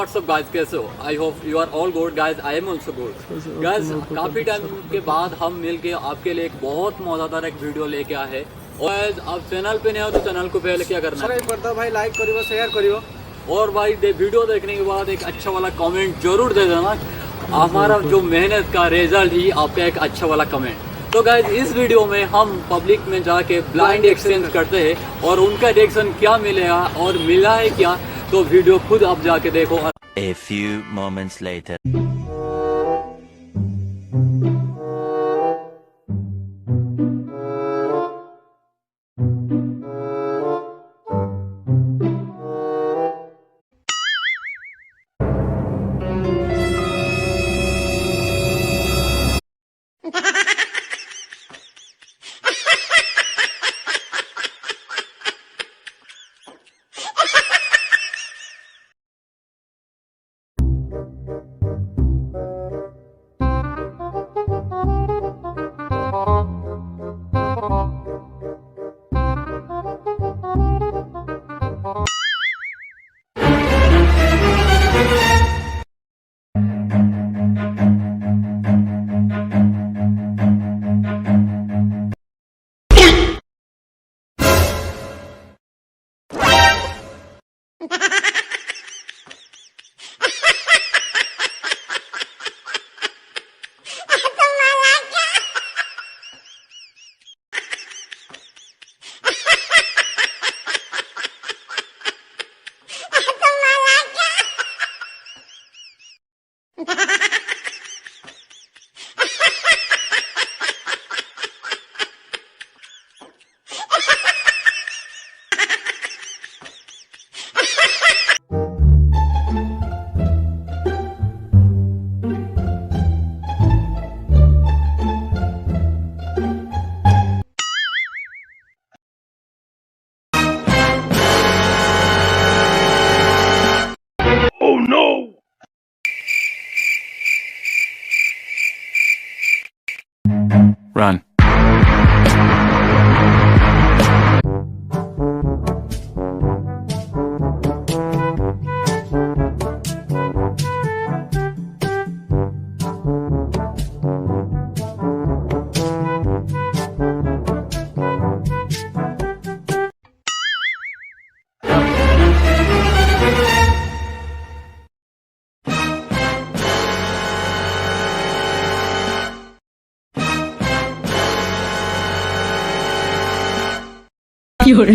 WhatsApp guys, कैसे हो? I hope you are all good guys, I am also good guys. काफ़ी time के बाद हम मिलके आपके लिए एक बहुत मज़ेदार एक वीडियो लेके आए हैं। और आप चैनल पे नहीं हो तो चैनल को पहले क्या करना है? सब्सक्राइब भाई, लाइक करियो, शेयर करियो और भाई वीडियो देखने के बाद एक अच्छा वाला कमेंट जरूर दे देना। हमारा जो मेहनत का रिजल्ट ही आपका एक अच्छा वाला कमेंट। तो गाइज इस वीडियो में हम पब्लिक में जाके ब्लाइंड एक्सचेंज करते हैं और उनका रिएक्शन क्या मिलेगा और मिला है क्या, तो वीडियो खुद आप जाके देखो। A few moments later. Oh no! Run. You're